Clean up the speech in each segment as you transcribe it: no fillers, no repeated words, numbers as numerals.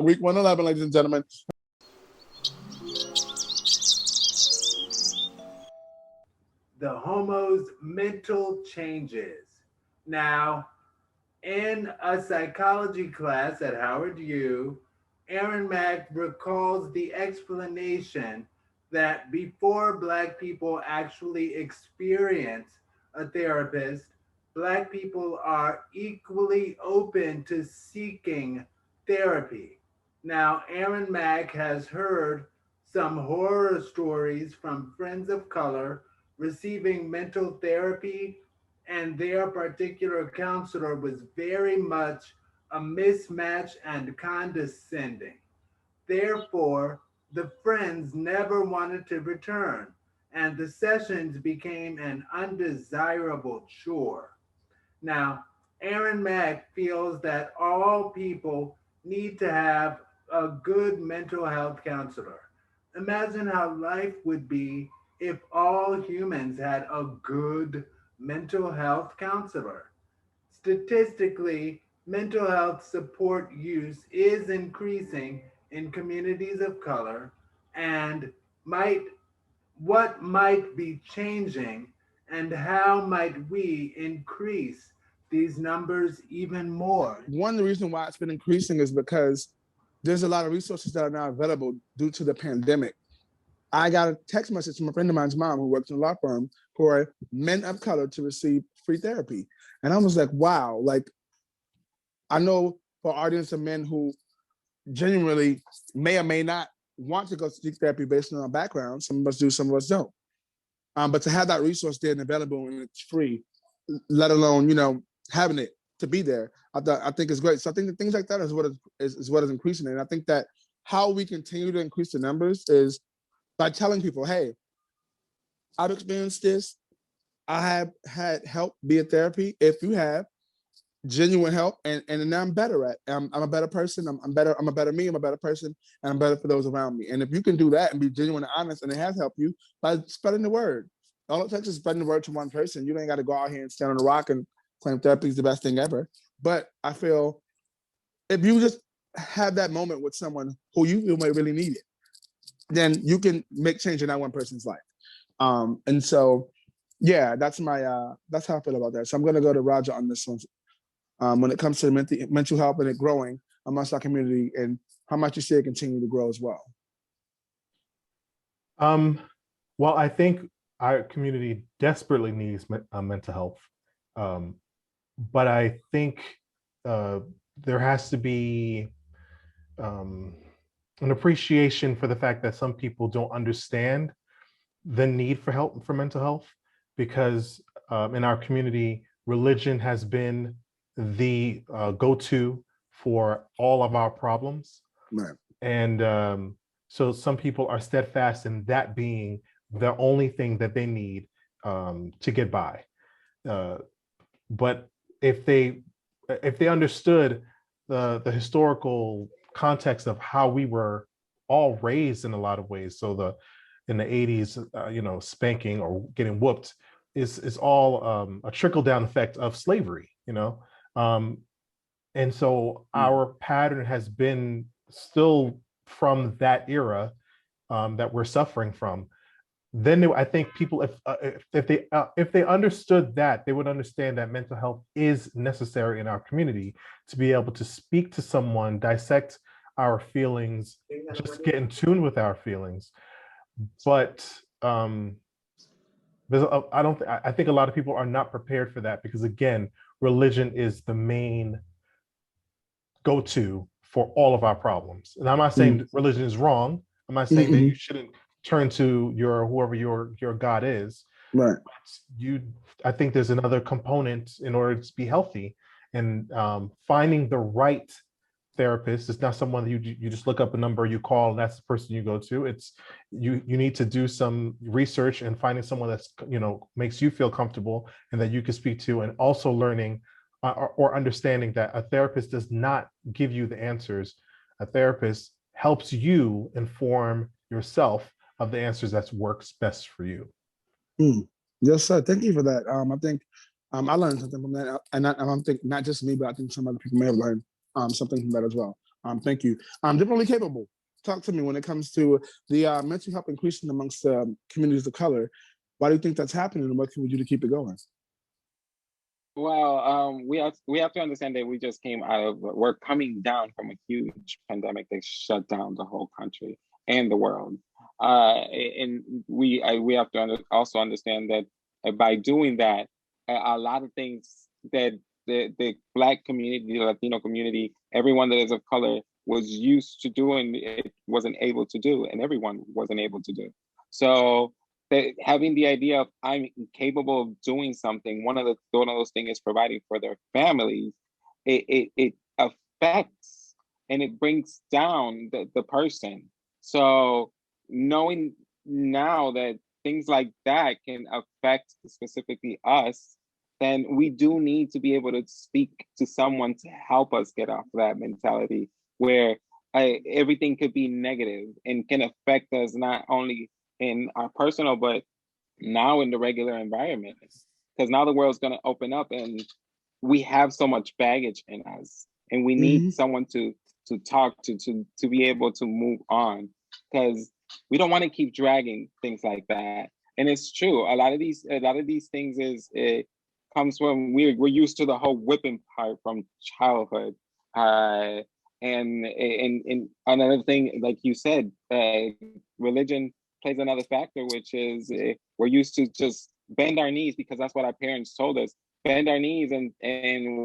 week 111, ladies and gentlemen. The homo's mental changes. Now, in a psychology class at Howard U, Aaron Mack recalls the explanation that before Black people actually experience a therapist, Black people are equally open to seeking therapy. Now, Aaron Mack has heard some horror stories from friends of color receiving mental therapy, and their particular counselor was very much a mismatch and condescending. Therefore, the friends never wanted to return, and the sessions became an undesirable chore. Now, Aaron Mack feels that all people need to have a good mental health counselor. Imagine how life would be if all humans had a good mental health counselor. Statistically, mental health support use is increasing in communities of color, and might what might be changing, and how might we increase these numbers even more? One of the reasons why it's been increasing is because there's a lot of resources that are now available due to the pandemic. I got a text message from a friend of mine's mom who works in a law firm for men of color to receive free therapy. And I was like, wow, like, I know for an audience of men who genuinely may or may not want to go seek therapy based on our background, some of us do, some of us don't. But to have that resource there and available and it's free, let alone, having it to be there, I think is great. So I think that things like that is what is increasing. And I think that how we continue to increase the numbers is by telling people, hey, I've experienced this. I have had help via therapy. If you have genuine help, and now I'm better at. I'm a better person. I'm better. I'm a better me. I'm a better person, and I'm better for those around me. And if you can do that and be genuine and honest, and it has helped you by spreading the word. All it takes is spreading the word to one person. You ain't got to go out here and stand on a rock and claim therapy is the best thing ever. But I feel if you just have that moment with someone who you feel might really need it, then you can make change in that one person's life. And so, yeah, that's how I feel about that. So I'm going to go to Roger on this one. When it comes to mental health and it growing amongst our community, and how much you see it continue to grow as well. Well, I think our community desperately needs mental health. But I think there has to be an appreciation for the fact that some people don't understand the need for help for mental health, because in our community, religion has been the go-to for all of our problems. Right. And so some people are steadfast in that being the only thing that they need to get by. But if they understood the historical context of how we were all raised in a lot of ways, so in the 80s, spanking or getting whooped is all a trickle down effect of slavery, and so our pattern has been still from that era that we're suffering from. Then I think people, if they understood that, they would understand that mental health is necessary in our community to be able to speak to someone, dissect our feelings, just get in tune with our feelings. But I think a lot of people are not prepared for that, because again, religion is the main go-to for all of our problems. And I'm not saying religion is wrong. I'm not saying that you shouldn't turn to whoever your God is. Right. I think there's another component in order to be healthy, and finding the right therapist is not someone that you just look up a number, you call, and that's the person you go to. It's you need to do some research and finding someone that's makes you feel comfortable and that you can speak to, and also learning or understanding that a therapist does not give you the answers. A therapist helps you inform yourself of the answers that works best for you. Yes, sir. Thank you for that. I think I learned something from that, and I think not just me, but I think some other people may have learned something from that as well. Thank you. Differently capable. Talk to me when it comes to the mental health increasing amongst communities of color. Why do you think that's happening, and what can we do to keep it going? Well, we have to understand that we just came out of we're coming down from a huge pandemic that shut down the whole country and the world. And we have to also understand that by doing that, a lot of things that the Black community, the Latino community, everyone that is of color was used to doing, it wasn't able to do, and everyone wasn't able to do. So having the idea of I'm capable of doing something, one of those things is providing for their families. It affects and it brings down the person. So knowing now that things like that can affect specifically us, then we do need to be able to speak to someone to help us get off that mentality where everything could be negative and can affect us not only in our personal, but now in the regular environment. Because now the world's going to open up and we have so much baggage in us and we need someone to talk to be able to move on. Because we don't want to keep dragging things like that. And it's true. A lot of these things it comes from we're used to the whole whipping part from childhood. And another thing, like you said, religion plays another factor, which is we're used to just bend our knees because that's what our parents told us. Bend our knees and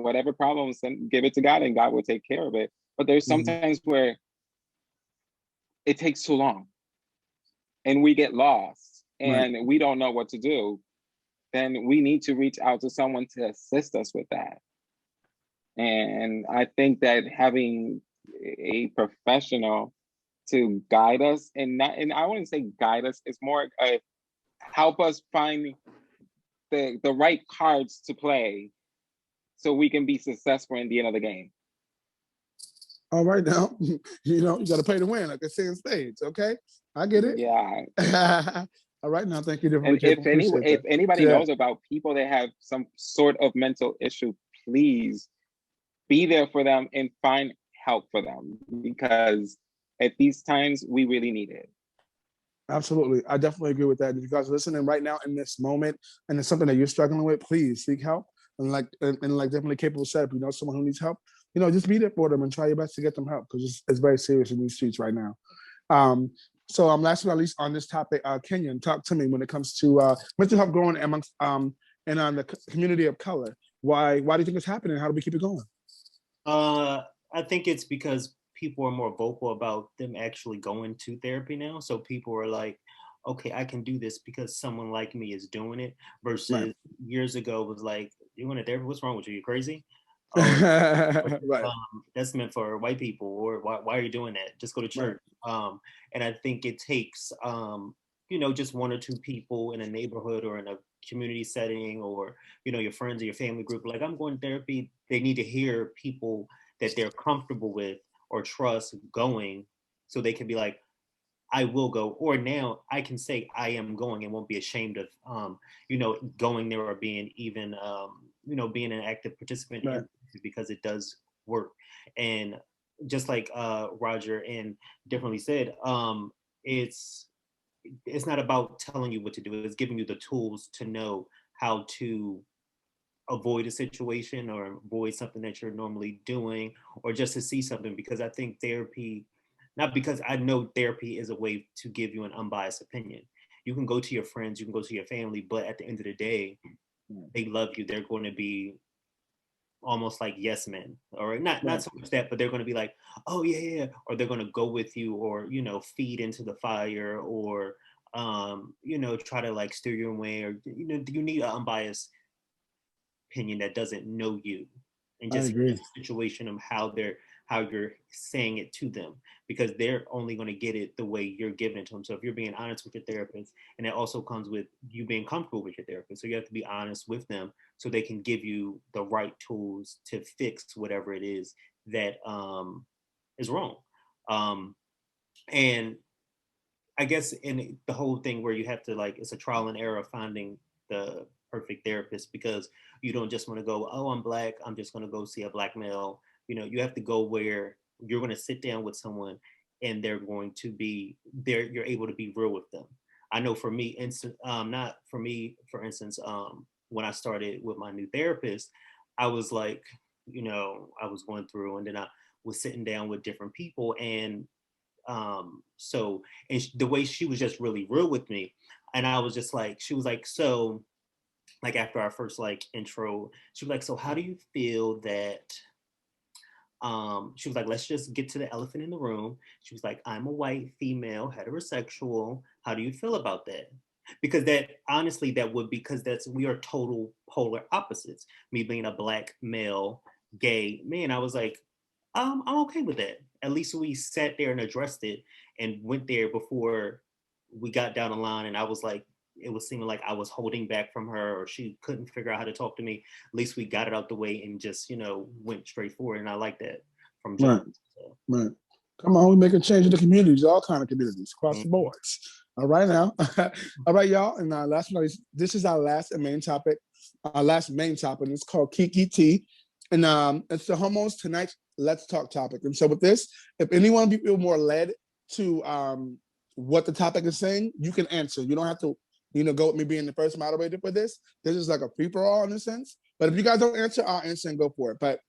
whatever problems, give it to God and God will take care of it. But there's sometimes where it takes too long and we get lost and we don't know what to do. Then we need to reach out to someone to assist us with that. And I think that having a professional to guide us and I wouldn't say guide us, it's more help us find the right cards to play so we can be successful in the end of the game. All right now, you got to pay to win, like I say in spades. Okay, I get it. Yeah. All right now, thank you. And if anybody knows about people that have some sort of mental issue, please be there for them and find help for them because at these times we really need it. Absolutely. I definitely agree with that. If you guys are listening right now in this moment and it's something that you're struggling with, please seek help. And like definitely capable said, if you know someone who needs help, just be there for them and try your best to get them help because it's very serious in these streets right now. So last but not least on this topic, Kenyon, talk to me when it comes to mental health growing amongst and on the community of color. Why do you think it's happening? How do we keep it going? I think it's because people are more vocal about them actually going to therapy now. So people are like, okay, I can do this because someone like me is doing it versus years ago was like, you want a therapy? What's wrong with you? You crazy? That's meant for white people, or why are you doing that? Just go to church. And I think it takes, just one or two people in a neighborhood or in a community setting or, your friends or your family group, like I'm going to therapy. They need to hear people that they're comfortable with or trust going so they can be like, I will go, or now I can say I am going and won't be ashamed of, going there or being even, being an active participant in it because it does work. And just like Roger and differently said, it's not about telling you what to do. It's giving you the tools to know how to avoid a situation or avoid something that you're normally doing, or just to see something. Because I think therapy, not because I know therapy is a way to give you an unbiased opinion. You can go to your friends, you can go to your family, but at the end of the day, they love you. They're going to be almost like yes men, or not so much that, but they're going to be like, oh yeah, or they're going to go with you, or feed into the fire, or try to like steer you away, or you need an unbiased opinion that doesn't know you and just the situation of how you're saying it to them, because they're only going to get it the way you're giving it to them. So if you're being honest with your therapist, and it also comes with you being comfortable with your therapist, so you have to be honest with them so they can give you the right tools to fix whatever it is that is wrong. And I guess in the whole thing where you have to it's a trial and error of finding the perfect therapist, because you don't just want to go, oh, I'm Black, I'm just going to go see a Black male. You have to go where you're going to sit down with someone and they're going to be there. You're able to be real with them. I know for me, not for me, for instance, when I started with my new therapist, I was like, you know, I was going through, and then I was sitting down with different people. And the way she was just really real with me. And I was just like, she was like, so like after our first like intro, she was like, so how do you feel that, she was like, let's just get to the elephant in the room. She was like, I'm a white female, heterosexual. How do you feel about that? Because that honestly, that would, because we are total polar opposites. Me being a black male, gay man, I was like, I'm okay with that. At least we sat there and addressed it and went there before we got down the line. And I was like, it was seeming like I was holding back from her, or she couldn't figure out how to talk to me. At least we got it out the way and just, you know, went straight forward. And I like that from John. Right. So. Right. Come on, we make a change in the communities, all kind of communities across the boards. All right now. All right, y'all. And last but not least, this is our last main topic. Our last main topic. It's called Kiki T. And it's the Homos Tonight Let's Talk topic. And so with this, if anyone of you feel more led to what the topic is saying, you can answer. You don't have to, you know, go with me being the first moderator for this. This is like a free-for-all in a sense. But if you guys don't answer, I'll answer and go for it. But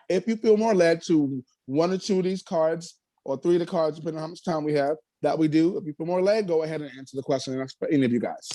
if you feel more led to one or two of these cards, or three of the cards, depending on how much time we have, that we do. If you feel more led, go ahead and answer the question, and that's for any of you guys.